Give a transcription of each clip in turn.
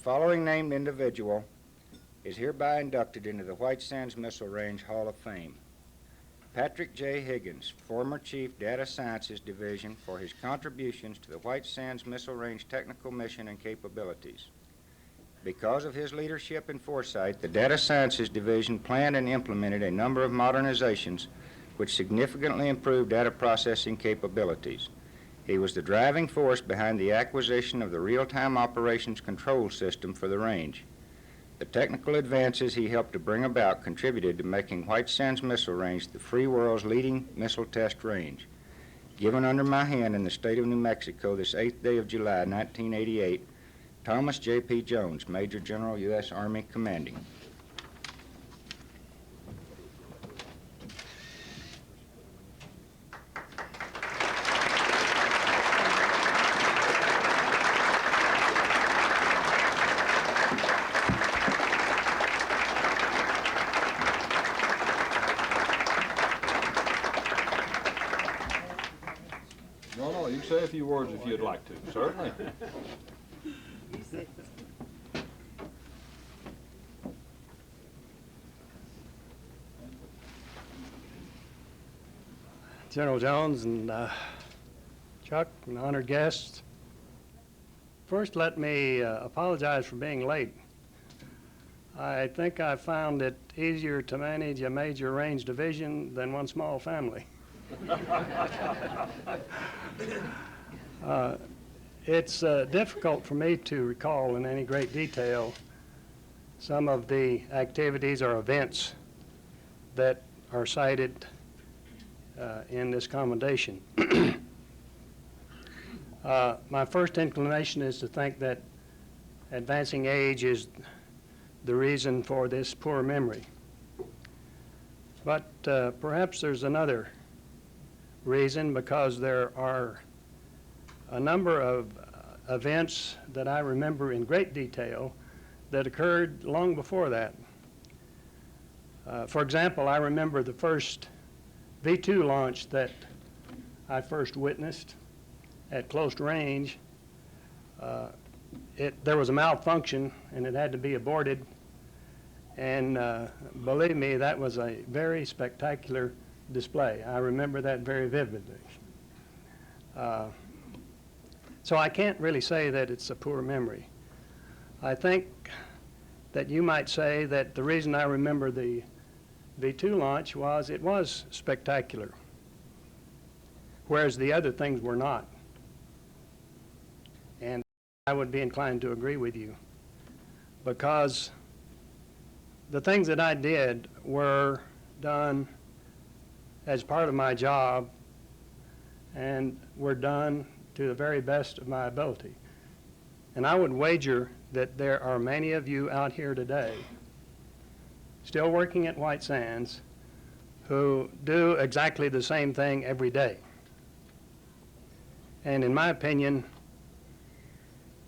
following named individual is hereby inducted into the White Sands Missile Range Hall of Fame. Patrick J. Higgins, former Chief Data Sciences Division, for his contributions to the White Sands Missile Range technical mission and capabilities. Because of his leadership and foresight, the Data Sciences Division planned and implemented a number of modernizations which significantly improved data processing capabilities. He was the driving force behind the acquisition of the real-time operations control system for the range. The technical advances he helped to bring about contributed to making White Sands Missile Range the free world's leading missile test range. Given under my hand in the state of New Mexico this 8th day of July, 1988, Thomas J.P. Jones, Major General, U.S. Army Commanding. No, you can say a few words if you'd like to, certainly. General Jones and Chuck and honored guests, first let me apologize for being late. I think I found it easier to manage a major range division than one small family. It's difficult for me to recall in any great detail some of the activities or events that are cited in this commendation. My first inclination is to think that advancing age is the reason for this poor memory. But perhaps there's another reason, because there are a number of events that I remember in great detail that occurred long before that. For example, I remember the first V-2 launch that I first witnessed at close range. There was a malfunction and it had to be aborted, and believe me, that was a very spectacular display. I remember that very vividly. So I can't really say that it's a poor memory. I think that you might say that the reason I remember the V-2 launch was it was spectacular, whereas the other things were not. And I would be inclined to agree with you, because the things that I did were done as part of my job and were done to the very best of my ability. And I would wager that there are many of you out here today still working at White Sands who do exactly the same thing every day. And in my opinion,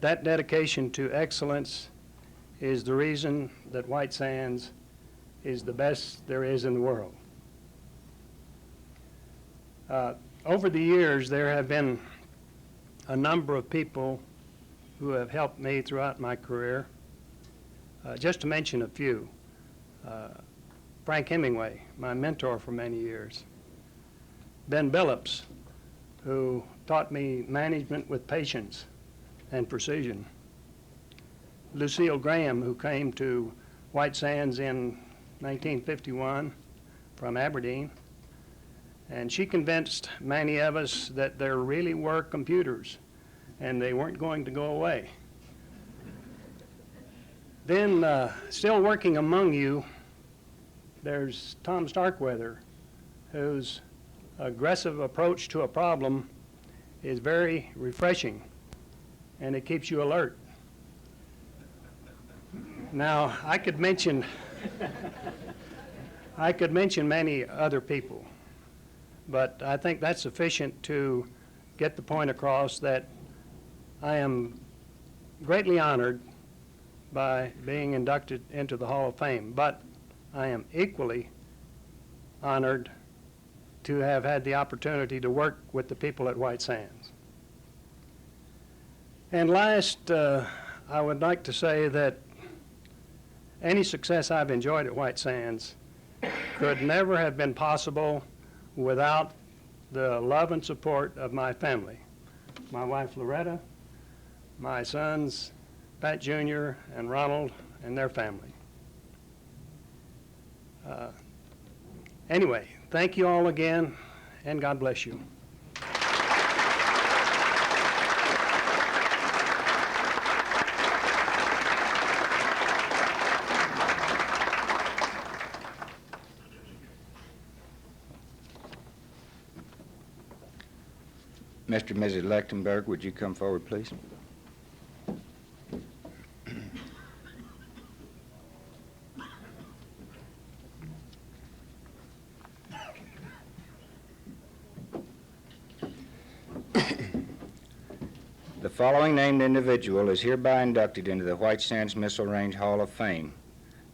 that dedication to excellence is the reason that White Sands is the best there is in the world. Over the years, there have been a number of people who have helped me throughout my career. Just to mention a few, Frank Hemingway, my mentor for many years. Ben Billups, who taught me management with patience and precision. Lucille Graham, who came to White Sands in 1951 from Aberdeen, and she convinced many of us that there really were computers and they weren't going to go away. Then, still working among you, there's Tom Starkweather, whose aggressive approach to a problem is very refreshing and it keeps you alert. Now, I could mention many other people, but I think that's sufficient to get the point across that I am greatly honored by being inducted into the Hall of Fame, but I am equally honored to have had the opportunity to work with the people at White Sands. And last, I would like to say that any success I've enjoyed at White Sands could never have been possible without the love and support of my family. My wife Loretta, my sons Pat Jr. and Ronald and their family. Anyway, thank you all again, and God bless you. Mr. and Mrs. Lectinburg, would you come forward, please? The following named individual is hereby inducted into the White Sands Missile Range Hall of Fame.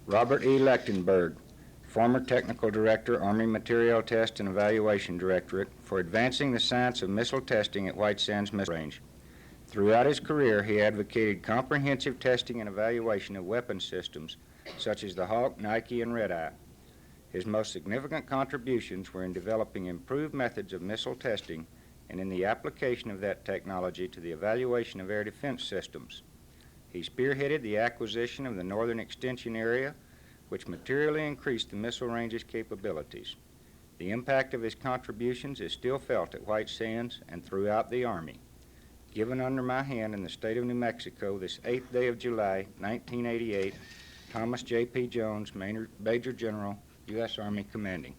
Robert E. Lectinburg, former Technical Director, Army Material Test and Evaluation Directorate, for advancing the science of missile testing at White Sands Missile Range. Throughout his career, he advocated comprehensive testing and evaluation of weapon systems, such as the Hawk, Nike, and Red Eye. His most significant contributions were in developing improved methods of missile testing and in the application of that technology to the evaluation of air defense systems. He spearheaded the acquisition of the Northern Extension Area, which materially increased the missile range's capabilities. The impact of his contributions is still felt at White Sands and throughout the Army. Given under my hand in the state of New Mexico this 8th day of July, 1988, Thomas J.P. Jones, Major General, U.S. Army Commanding.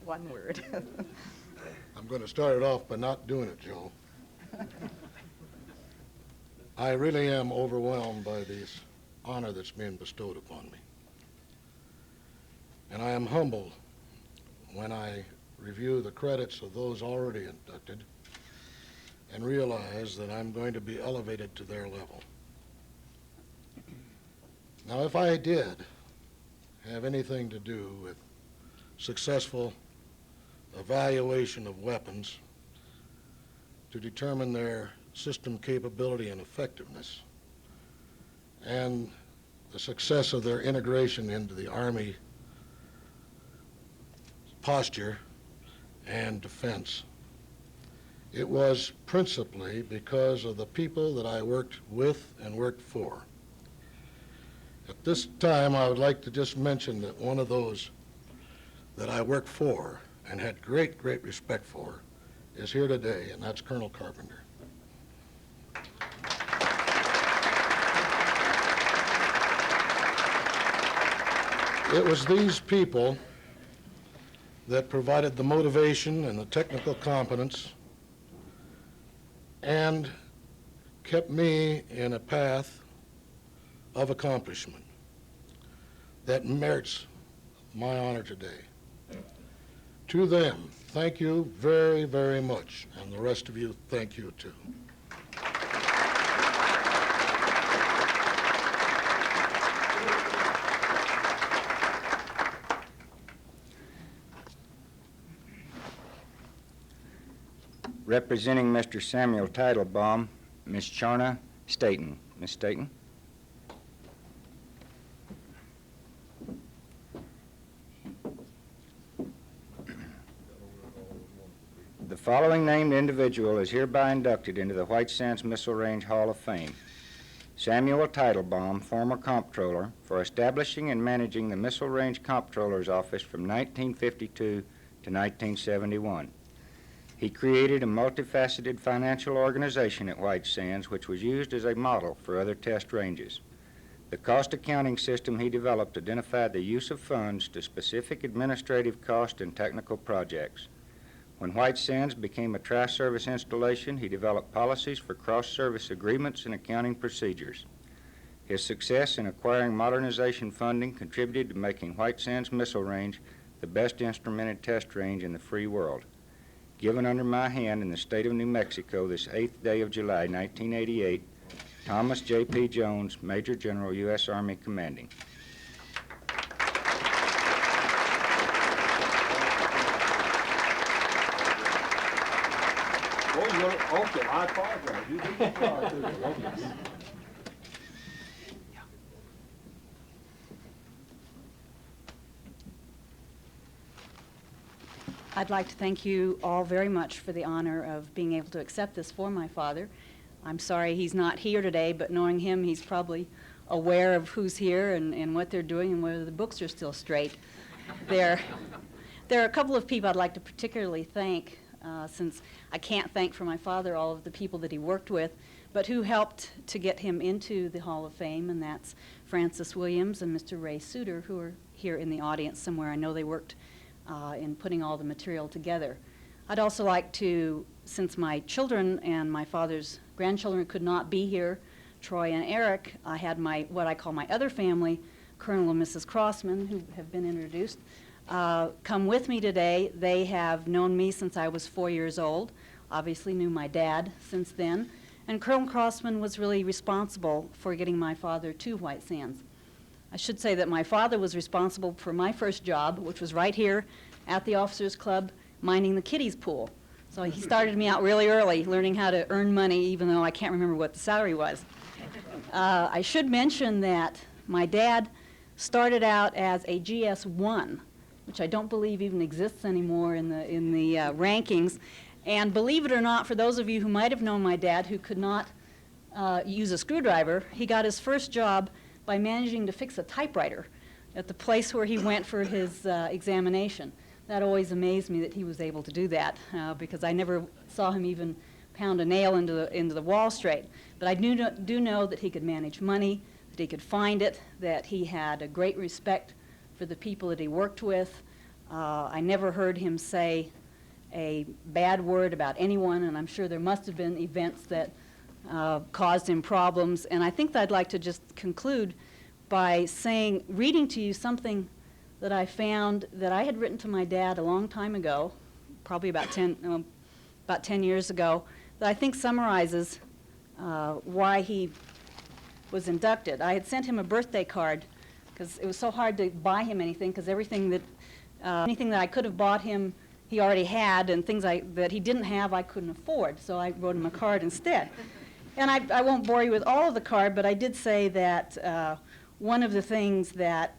One word. I'm going to start it off by not doing it, Joe. I really am overwhelmed by this honor that's being bestowed upon me. And I am humbled when I review the credits of those already inducted and realize that I'm going to be elevated to their level. Now, if I did have anything to do with successful evaluation of weapons to determine their system capability and effectiveness and the success of their integration into the Army posture and defense, it was principally because of the people that I worked with and worked for. At this time, I would like to just mention that one of those that I worked for and had great, great respect for is here today, and that's Colonel Carpenter. It was these people that provided the motivation and the technical competence and kept me in a path of accomplishment that merits my honor today. To them, thank you very, very much, and the rest of you, thank you too. Representing Mr. Samuel Titlebaum, Ms. Charna Staten. Ms. Staten. The following named individual is hereby inducted into the White Sands Missile Range Hall of Fame. Samuel Titlebaum, former comptroller, for establishing and managing the Missile Range Comptroller's Office from 1952 to 1971. He created a multifaceted financial organization at White Sands, which was used as a model for other test ranges. The cost accounting system he developed identified the use of funds to specific administrative cost and technical projects. When White Sands became a tri-service installation, he developed policies for cross-service agreements and accounting procedures. His success in acquiring modernization funding contributed to making White Sands Missile Range the best instrumented test range in the free world. Given under my hand in the state of New Mexico this 8th day of July, 1988, Thomas J.P. Jones, Major General, U.S. Army Commanding. Okay, I apologize. You did your part, too. Okay. I'd like to thank you all very much for the honor of being able to accept this for my father. I'm sorry he's not here today, but knowing him, he's probably aware of who's here and what they're doing and whether the books are still straight. There are a couple of people I'd like to particularly thank, since I can't thank for my father all of the people that he worked with, but who helped to get him into the Hall of Fame, and that's Francis Williams and Mr. Ray Suter, who are here in the audience somewhere. I know they worked in putting all the material together. I'd also like to, since my children and my father's grandchildren could not be here, Troy and Eric, I had what I call my other family, Colonel and Mrs. Crossman, who have been introduced, come with me today. They have known me since I was 4 years old, obviously knew my dad since then, and Colonel Crossman was really responsible for getting my father to White Sands. I should say that my father was responsible for my first job, which was right here at the Officers Club, minding the kiddies pool. So he started me out really early, learning how to earn money, even though I can't remember what the salary was. I should mention that my dad started out as a GS1, which I don't believe even exists anymore in the rankings. And believe it or not, for those of you who might have known my dad who could not use a screwdriver, he got his first job by managing to fix a typewriter at the place where he went for his examination. That always amazed me that he was able to do that, because I never saw him even pound a nail into the wall straight. But I do know that he could manage money, that he could find it, that he had a great respect for the people that he worked with. I never heard him say a bad word about anyone, and I'm sure there must have been events that caused him problems. And I think that I'd like to just conclude by reading to you something that I found that I had written to my dad a long time ago, probably about 10 years ago, that I think summarizes why he was inducted. I had sent him a birthday card because it was so hard to buy him anything, because anything that I could have bought him he already had, and things that he didn't have I couldn't afford, so I wrote him a card instead. And I won't bore you with all of the card, but I did say that one of the things that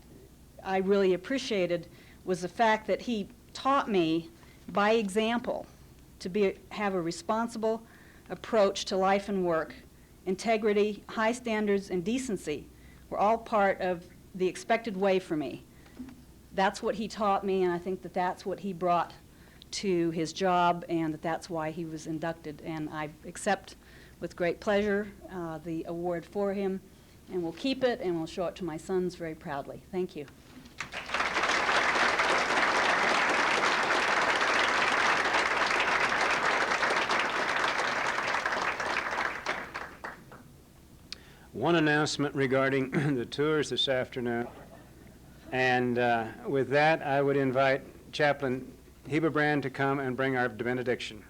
I really appreciated was the fact that he taught me by example to have a responsible approach to life and work. Integrity, high standards, and decency were all part of the expected way for me. That's what he taught me, and I think that that's what he brought to his job, and that's why he was inducted. And I accept with great pleasure the award for him, and we'll keep it and we'll show it to my sons very proudly. Thank you. One announcement regarding the tours this afternoon. And with that, I would invite Chaplain Heberbrand to come and bring our benediction.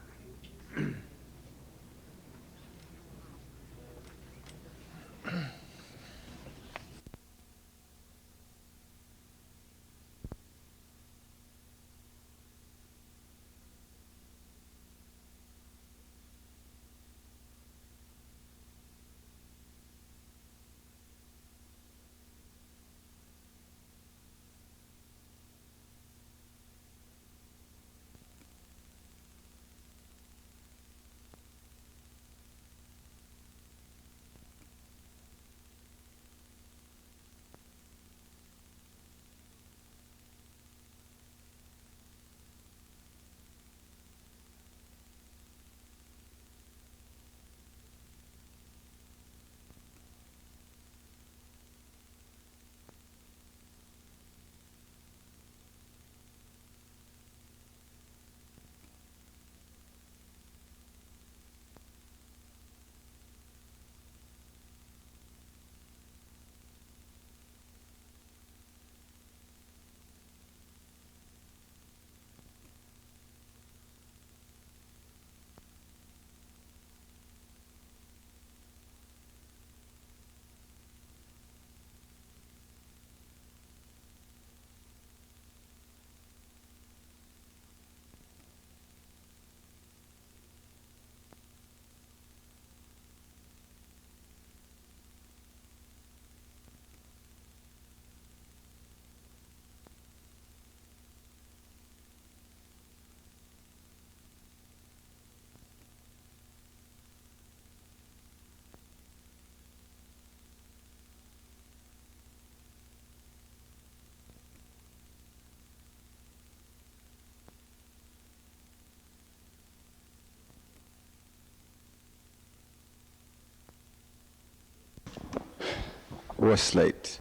or slate.